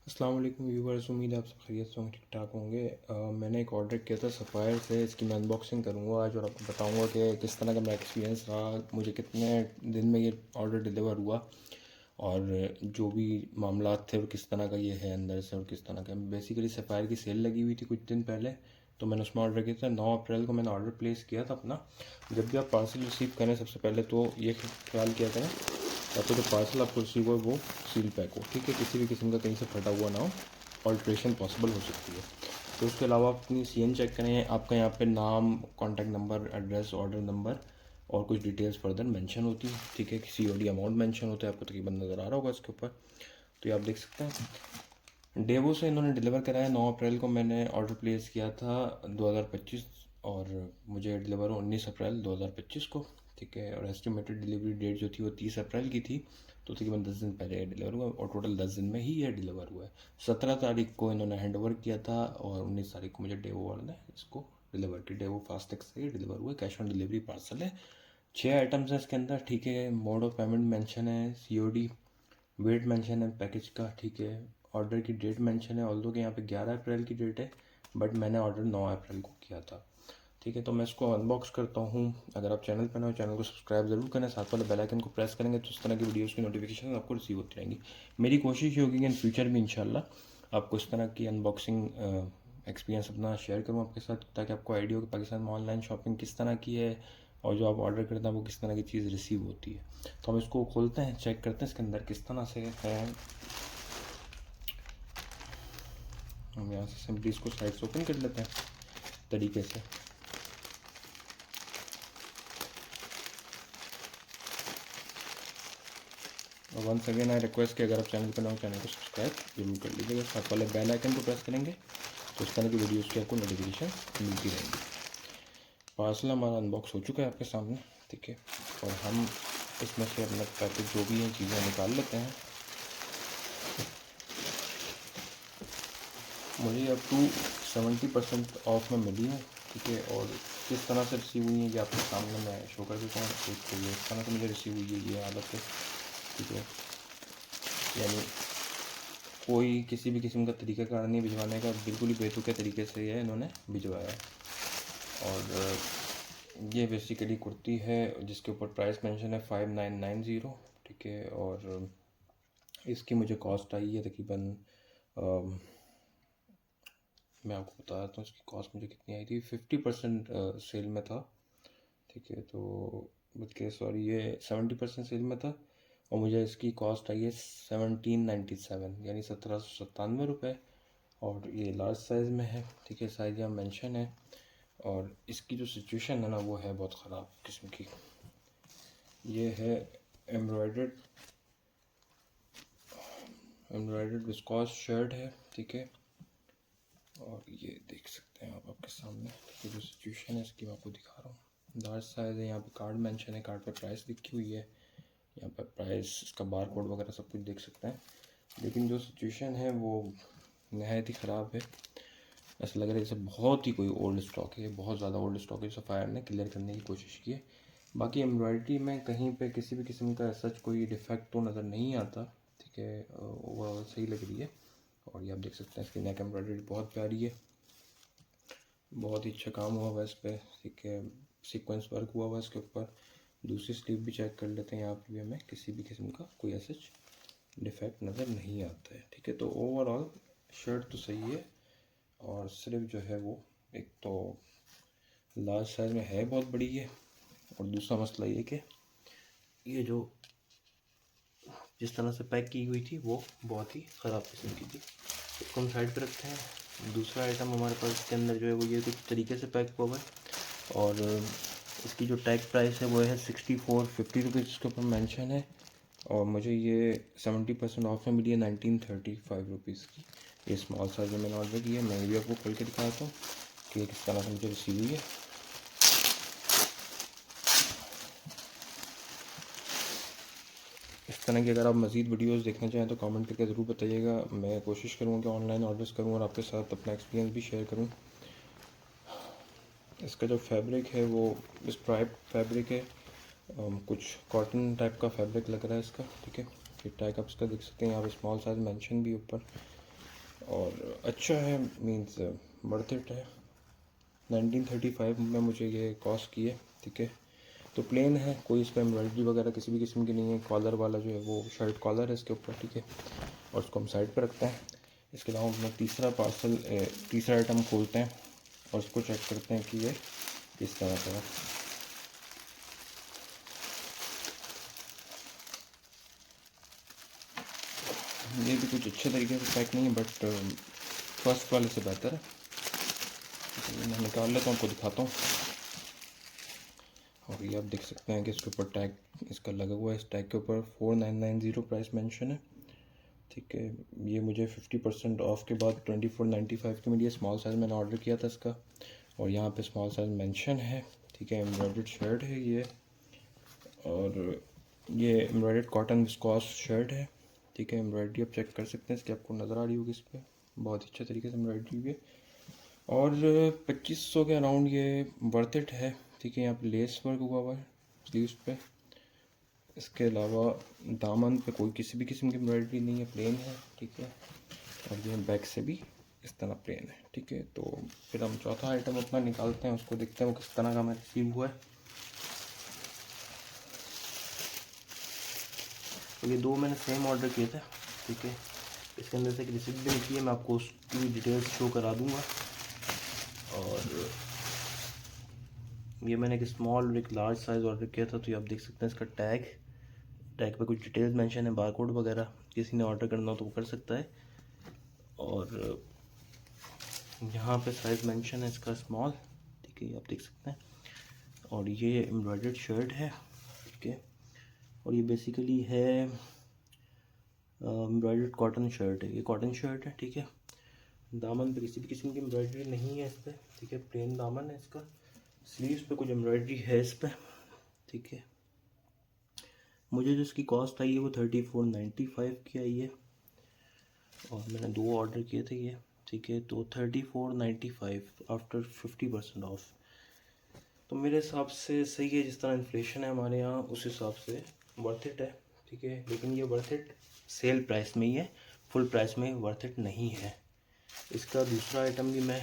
अस्सलाम वालेकुम व्यूवर्स, उम्मीद है आप सब खैरियत से होंगे, ठीक ठाक होंगे। मैंने एक ऑर्डर किया था सफ़ायर से। इसकी मैं अनबॉक्सिंग करूँगा आज और आपको बताऊँगा कि किस तरह का मेरा एक्सपीरियंस रहा, मुझे कितने दिन में ये ऑर्डर डिलीवर हुआ और जो भी मामलात थे और किस तरह का ये है अंदर से और किस तरह का। बेसिकली सफ़ायर की सेल लगी हुई थी कुछ दिन पहले, तो मैंने उसमें ऑर्डर किया था। 9 अप्रैल को मैंने ऑर्डर प्लेस किया था अपना। जब भी आप पार्सल रिसीव करें सबसे पहले तो ये ख्याल किया करें या तो जो पार्सल आपको रिसीव हो वो सील पैक हो, ठीक है, किसी भी किस्म का कहीं से फटा हुआ ना हो, ऑल्ट्रेशन पॉसिबल हो सकती है। तो उसके अलावा अपनी सीएन चेक करें, आपका यहाँ पे नाम, contact number, address, order number और कुछ डिटेल्स फर्दर मेंशन होती है, ठीक है। COD अमाउंट मेंशन होता है, आपको तकरीबन नज़र आ रहा होगा इसके ऊपर, तो ये आप देख सकते हैं। डेवो से इन्होंने डिलीवर कराया। 9 अप्रैल को मैंने ऑर्डर प्लेस किया था 2025 और मुझे डिलीवर 19 अप्रैल 2025 को, ठीक है। और एस्टिमेटेड डिलीवरी डेट जो थी वो 30 अप्रैल की थी, तो तकरीबन 10 दिन पहले ये डिलीवर हुआ और टोटल 10 दिन में ही ये डिलीवर हुआ है। 17 तारीख को इन्होंने हैंड ओवर किया था और 19 तारीख को मुझे डेवो वाले ने इसको डिलीवर किया। डेवो फास्टैग से ही डिलीवर हुआ है, कैश ऑन डिलीवरी पार्सल है। 6 आइटम्स हैं इसके अंदर, ठीक है। मोड ऑफ पेमेंट मेंशन है, COD, वेट मेंशन है पैकेज का, ठीक है। ऑर्डर की डेट मेंशन है, ऑल्दो कि यहाँ पे 11 अप्रैल की डेट है, बट मैंने ऑर्डर 9 अप्रैल को किया था, ठीक है। तो मैं इसको अनबॉक्स करता हूँ। अगर आप चैनल पर नए हो, चैनल को सब्सक्राइब ज़रूर करें, साथ वाले बेल आइकन को प्रेस करेंगे तो इस तरह की वीडियोज़ की नोटिफिकेशन आपको रिसीव होती रहेंगी। मेरी कोशिश ये होगी कि इन फ्यूचर भी इंशाल्लाह आपको इस तरह की अनबॉक्सिंग एक्सपीरियंस अपना शेयर करूँ आपके साथ, ताकि आपको आइडिया हो कि पाकिस्तान में ऑनलाइन शॉपिंग किस तरह की है और जो आप ऑर्डर करते हैं वो किस तरह की चीज़ रिसीव होती है। तो हम इसको खोलते हैं, चेक करते हैं इसके अंदर किस तरह से है। हम यहाँ से सिंपली इसको साइड से ओपन कर लेते हैं तरीके से। और वंस अगेन आई रिक्वेस्ट कि अगर आप चैनल पर नए हो, चैनल को सब्सक्राइब जरूर कर लीजिएगा, साथ वाले बेल आइकन को प्रेस करेंगे तो इस तरह की वीडियोज़ की आपको नोटिफिकेशन मिलती रहेंगी। पार्सल हमारा अनबॉक्स हो चुका है आपके सामने, ठीक है। और हम इसमें से अपना पैकेज जो भी हैं चीज़ें निकाल लेते हैं। मुझे अब टू 70% ऑफ में मिली है, ठीक है। और किस तरह से रिसीव हुई है ये आपके सामने मैं शो कर देता हूँ। एक तो ये इस तरह से मुझे रिसीव हुई है, ये हालत है, ठीक है। यानी कोई किसी भी किस्म का तरीक़ाकार नहीं भिजवाने का, बिल्कुल ही बेतुके तरीके से ये इन्होंने भिजवाया है। और ये बेसिकली कुर्ती है जिसके ऊपर प्राइस मेंशन है 5990, ठीक है। और इसकी मुझे कॉस्ट आई है तकरीबन, मैं आपको बता देता हूँ इसकी कॉस्ट मुझे कितनी आई थी। 50% सेल में था, ठीक है। तो बल्कि सॉरी, ये 70% सेल में था और मुझे इसकी कॉस्ट आई है 1797, यानी 1797 रुपये। और ये लार्ज साइज़ में है, ठीक है, साइज़ यहाँ मेंशन है। और इसकी जो सिचुएशन है ना वो है बहुत ख़राब किस्म की। ये है एम्ब्रॉयडर्ड विस्कॉस शर्ट है, ठीक है। और ये देख सकते हैं आप आपके सामने, ये जो सिचुएशन है इसकी मैं आपको दिखा रहा हूँ। लार्ज साइज़ है, यहाँ पे कार्ड मेंशन है, कार्ड पे प्राइस लिखी हुई है, यहाँ पर प्राइस, इसका बार कोड वगैरह सब कुछ देख सकते हैं। लेकिन जो सिचुएशन है वो नहायत ही ख़राब है। ऐसा लग रहा है जैसे बहुत ही कोई ओल्ड स्टॉक है, बहुत ज़्यादा ओल्ड स्टॉक है, सफ़ायर ने क्लियर करने की कोशिश की है। बाकी एम्ब्रॉयडरी में कहीं पे किसी भी किस्म का सच कोई डिफेक्ट तो नज़र नहीं आता, ठीक है। ओवरऑल सही लग रही है। और ये आप देख सकते हैं इसकी नेक एम्ब्रॉयडरी बहुत प्यारी है, बहुत ही अच्छा काम हुआ हुआ है इस पर, ठीक है। सीक्वेंस वर्क हुआ हुआ है इसके ऊपर। दूसरी स्लीव भी चेक कर लेते हैं, यहाँ पर भी हमें किसी भी किस्म का कोई ऐसा डिफेक्ट नज़र नहीं आता है, ठीक है। तो ओवरऑल शर्ट तो सही है। और सिर्फ जो है वो एक तो लार्ज साइज़ में है, बहुत बड़ी है। और दूसरा मसला ये कि ये जो जिस तरह से पैक की हुई थी वो बहुत ही ख़राब किस्म की थी। इसको हम साइड पर रखते हैं। दूसरा आइटम हमारे पास इसके अंदर जो है वो ये कुछ तरीके से पैक हुआ हुआ है। और इसकी जो टैग प्राइस है वो है 6450 रुपीज़, इसके ऊपर मेंशन है। और मुझे ये 70% ऑफ में मिली है 1935 रुपीज़ की। ये स्मॉल साइज में मैंने ऑर्डर किया है। मैं भी आपको खोल के दिखाता हूँ कि किस तरह से मुझे रिसीव हुई है। इस तरह की अगर आप मज़ीद वीडियोस देखना चाहें तो कमेंट करके ज़रूर बताइएगा। मैं कोशिश करूँगा कि ऑनलाइन ऑर्डर्स करूँ और आपके साथ अपना एक्सपीरियंस भी शेयर करूँ। इसका जो फैब्रिक है वो स्ट्राइप फैब्रिक है, कुछ कॉटन टाइप का फैब्रिक लग रहा है इसका, ठीक है। फिर टैग आप इसका देख सकते हैं, यहाँ पर स्मॉल साइज मेंशन भी ऊपर। और अच्छा है, मीन्स वर्थ इट है। 1935 में मुझे ये कॉस्ट की है, ठीक है। तो प्लेन है, कोई इस पर एम्ब्रॉयडरी वगैरह किसी भी किस्म की नहीं है। कॉलर वाला जो है वो शर्ट कॉलर है इसके ऊपर, ठीक है। और उसको हम साइड पर रखते हैं। इसके अलावा हम तीसरा आइटम खोलते हैं और उसको चेक करते हैं कि ये किस तरह का है। ये भी कुछ अच्छे तरीके से पैक नहीं है, बट फर्स्ट वाले से बेहतर है। तो मैं निकाल लेता हूँ, आपको दिखाता हूँ। और ये आप देख सकते हैं कि इसके ऊपर टैग इसका लगा हुआ है। इस टैग के ऊपर 4990 प्राइस मेंशन है, ठीक है। ये मुझे 50% ऑफ के बाद 2495 की मिली है। स्मॉल साइज़ मैंने ऑर्डर किया था इसका, और यहाँ पे स्मॉल साइज़ मेंशन है, ठीक है। एम्ब्रॉयडर्ड शर्ट है ये, और ये एम्ब्रॉयडर्ड कॉटन विस्कॉस शर्ट है, ठीक है। एम्ब्रॉयडरी आप चेक कर सकते हैं, इसकी आपको नज़र आ रही होगी इस पर, बहुत ही अच्छे तरीके से एम्ब्रॉयडरी हुई है। और 2500 के अराउंड ये वर्थ इट है, ठीक है। यहाँ पे लेस वर्क हुआ हुआ है स्लीव्स पे। इसके अलावा दामन पे कोई किसी भी किस्म की एम्ब्रॉयडरी नहीं है, प्लेन है, ठीक है। और ये बैक से भी इस तरह प्लेन है, ठीक है। तो फिर हम चौथा आइटम अपना निकालते हैं, उसको देखते हैं वो किस तरह का हमें रिसीव हुआ है। तो ये दो मैंने सेम ऑर्डर किए थे, ठीक है। इसके अंदर से एक रिसिप्ट भी निकली है, मैं आपको उसकी डिटेल्स शो करा दूंगा। और ये मैंने एक स्मॉल और एक लार्ज साइज़ ऑर्डर किया था। तो ये आप देख सकते हैं इसका टैग पे कुछ डिटेल्स मेंशन है, बारकोड वगैरह। किसी ने ऑर्डर करना हो तो वो कर सकता है। और यहाँ पे साइज़ मेंशन है इसका स्मॉल, ठीक है, ये आप देख सकते हैं। और ये एम्ब्रॉयडर्ड शर्ट है, ठीक है। और ये बेसिकली है एम्ब्रॉयडर्ड कॉटन शर्ट है, ये कॉटन शर्ट है, ठीक है। दामन पे किसी भी किस्म की एम्ब्रॉयडरी नहीं है इस पर, ठीक है। प्लेन दामन है इसका। स्लीव्स पे कुछ एम्ब्रॉयडरी है इस पर, ठीक है। मुझे जो इसकी कॉस्ट आई है वो 3495 की आई है, और मैंने दो ऑर्डर किए थे ये, ठीक है। तो 3495 आफ्टर 50% ऑफ, तो मेरे हिसाब से सही है। जिस तरह इन्फ्लेशन है हमारे यहाँ, उस हिसाब से वर्थ इट है, ठीक है। लेकिन ये वर्थ इट सेल प्राइस में ही है, फुल प्राइस में वर्थ इट नहीं है। इसका दूसरा आइटम भी मैं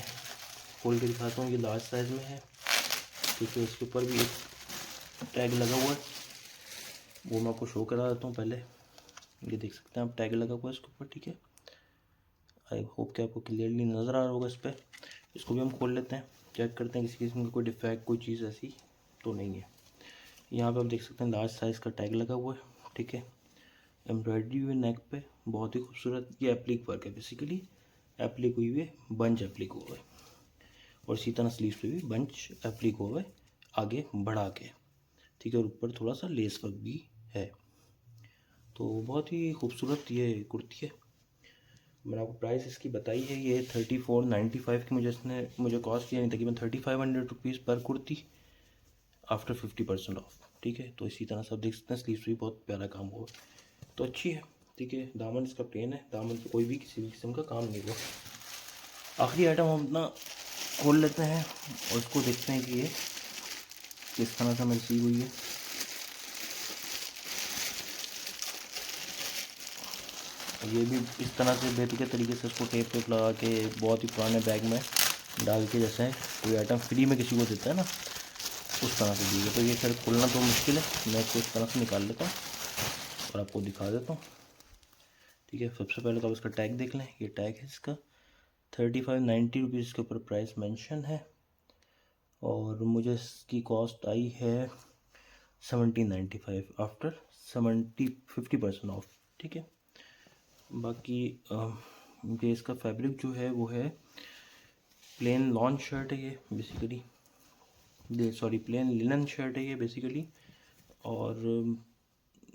खोल के दिखाता हूँ। ये लार्ज साइज़ में है, ठीक है। इसके ऊपर भी एक टैग लगा हुआ है, वो मैं आपको शो करा देता हूँ पहले। ये देख सकते हैं आप, टैग लगा हुआ है इसके ऊपर, ठीक है। आई होप कि आपको क्लियरली नज़र आ रहा होगा इस पर। इसको भी हम खोल लेते हैं, चेक करते हैं किसी किस्म का कोई डिफेक्ट, कोई चीज़ ऐसी तो नहीं है। यहाँ पे आप देख सकते हैं लार्ज साइज़ का टैग लगा हुआ है, ठीक है। एम्ब्रॉयडरी हुई नेक पे, बहुत ही खूबसूरत। ये एप्लिक वर्क है, बेसिकली एप्लिक हुई हुई है, बंच एप्लिक हुआ है। और इसी तरह स्लीव्स पे भी बंच एप्लिक हुआ है आगे बढ़ा के, ठीक है। और ऊपर थोड़ा सा लेस वर्क भी है। तो बहुत ही खूबसूरत ये कुर्ती है। मैंने आपको प्राइस इसकी बताई है, ये 3495 की मुझे कॉस्ट यानी तकरीबन 3500 रुपीज़ पर कुर्ती आफ्टर 50% ऑफ, ठीक है। तो इसी तरह से आप देख सकते हैं स्लीव्स भी बहुत प्यारा काम हुआ, तो अच्छी है, ठीक है। दामन इसका प्लेन है, दामन पे कोई भी किसी भी किस्म का काम नहीं हुआ। आखिरी आइटम हम अपना खोल लेते हैं और उसको देखते हैं कि ये किस तरह से हमें रिसीव हुई है। ये भी इस तरह से बेहतर तरीके से इसको टेप लगा के बहुत ही पुराने बैग में डाल के, जैसे कोई आइटम फ्री में किसी को देता है ना, उस तरह से दी है। तो ये खैर खोलना तो मुश्किल है, मैं इसको इस तरह से निकाल लेता हूँ और आपको दिखा देता हूँ, ठीक है। सबसे पहले तो आप इसका टैग देख लें, ये टैग है इसका 3590 रुपीज़ इसके ऊपर प्राइस मेंशन है। और मुझे इसकी कॉस्ट आई है 1795 आफ्टर 50% ऑफ, ठीक है। बाकी ये इसका फैब्रिक जो है वो है प्लेन लॉन शर्ट है ये basically, sorry plain linen shirt है ये बेसिकली। और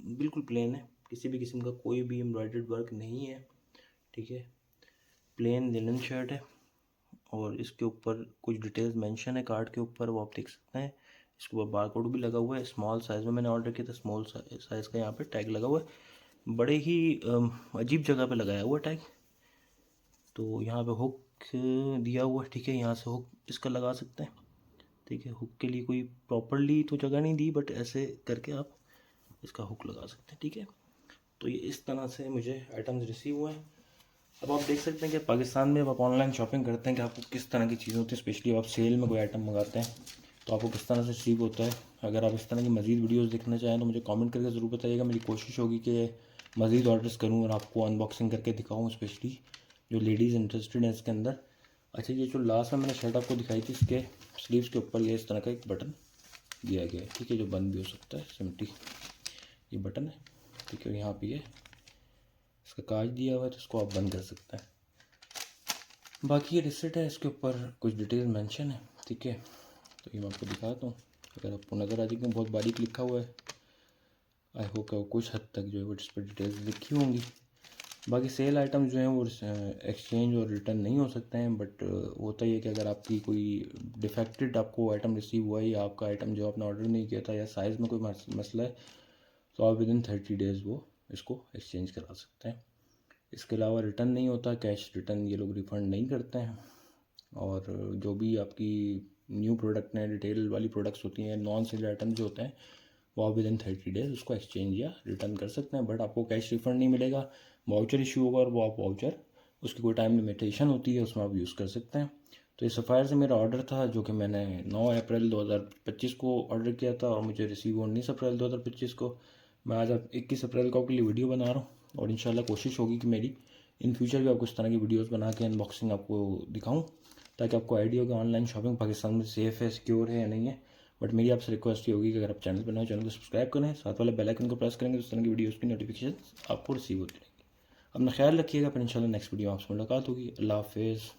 बिल्कुल प्लेन है, किसी भी किस्म का कोई भी एम्ब्रॉयडर्ड वर्क नहीं है, ठीक है। प्लेन लिनन शर्ट है, और इसके ऊपर कुछ डिटेल्स मेंशन है कार्ड के ऊपर, वो आप देख सकते हैं। इसके ऊपर बार कोड भी लगा हुआ है। स्मॉल साइज़ में मैंने ऑर्डर किया था, स्मॉल साइज़ का यहाँ पे टैग लगा हुआ है। बड़े ही अजीब जगह पे लगाया हुआ टैग। तो यहाँ पे हुक दिया हुआ है, ठीक है। यहाँ से हुक इसका लगा सकते हैं, ठीक है। हुक के लिए कोई प्रॉपरली तो जगह नहीं दी, बट ऐसे करके आप इसका हुक लगा सकते हैं, ठीक है। तो ये इस तरह से मुझे आइटम्स रिसीव हुए हैं। अब आप देख सकते हैं कि पाकिस्तान में अब आप ऑनलाइन शॉपिंग करते हैं कि आपको किस तरह की चीज़ें होती है, स्पेशली आप सेल में कोई आइटम मंगाते हैं तो आपको किस तरह से रिसीव होता है। अगर आप इस तरह की मज़ीद वीडियोस देखना चाहें तो मुझे कमेंट करके ज़रूर बताइएगा। मेरी कोशिश होगी कि मज़ीद ऑर्डर्स करूँ और आपको अनबॉक्सिंग करके दिखाऊँ, स्पेशली जो लेडीज़ इंटरेस्टेड हैं इसके अंदर। अच्छा, ये जो लास्ट में मैंने शर्ट आपको दिखाई थी, इसके स्लीव्स के ऊपर ये इस तरह का एक बटन दिया गया है, ठीक है, जो बंद भी हो सकता है सिमटी। ये बटन है, ठीक है, यहाँ पे ये इसका कांच दिया हुआ है तो इसको आप बंद कर सकते हैं। बाकी ये रिसिट है, इसके ऊपर कुछ डिटेल मेंशन है, ठीक है। तो ये मैं आपको दिखाता हूँ, अगर आपको नज़र आ जाएगा बहुत बारीक लिखा हुआ है। आई होप कि कुछ हद तक जो है वो इस पर डिटेल्स लिखी होंगी। बाकी सेल आइटम जो हैं वो एक्सचेंज और रिटर्न नहीं हो सकते हैं, बट होता ही है कि अगर आपकी कोई डिफेक्टेड आपको आइटम रिसीव हुआ है या आपका आइटम जो आपने ऑर्डर नहीं किया था या साइज़ में कोई मसला है तो आप विद इन 30 डेज़ वो इसको एक्सचेंज करा सकते हैं। इसके अलावा रिटर्न नहीं होता, कैश रिटर्न ये लोग रिफ़ंड नहीं करते हैं। और जो भी आपकी न्यू प्रोडक्ट हैं, रिटेल वाली प्रोडक्ट्स होती हैं, नॉन सेल आइटम जो होते हैं वो आप विद इन 30 डेज़ उसको एक्सचेंज या रिटर्न कर सकते हैं, बट आपको कैश रिफ़ंड नहीं मिलेगा। वाउचर इशू होगा और वो आप वाउचर उसकी कोई टाइम लिमिटेशन होती है, उसमें आप यूज़ कर सकते हैं। तो ये सफ़ायर से मेरा ऑर्डर था जो कि मैंने 9 अप्रैल 2025 को ऑर्डर किया था और मुझे रिसीव 19 अप्रैल 2025 को। मैं आज अब 21 अप्रैल को आपके लिए वीडियो बना रहा हूँ और इंशाल्लाह कोशिश होगी कि मेरी इन फ्यूचर भी आपको इस तरह की वीडियोस बना के अनबॉक्सिंग आपको दिखाऊं, ताकि आपको आइडिया हो कि ऑनलाइन शॉपिंग पाकिस्तान में सेफ़ है, सिक्योर है या नहीं है। बट मेरी आपसे रिक्वेस्ट ये होगी कि अगर आप चैनल पर नए हो, चैनल को सब्सक्राइब करें, साथ वाले बेल आइकन को प्रेस करेंगे तो इस तरह की वीडियोज़ की नोटिफिकेशन आपको रिसीव होती रहेगी। अपना ख्याल रखिएगा, फिर इंशाल्लाह नेक्स्ट वीडियो आपसे मुलाकात होगी। अल्लाह हाफिज़।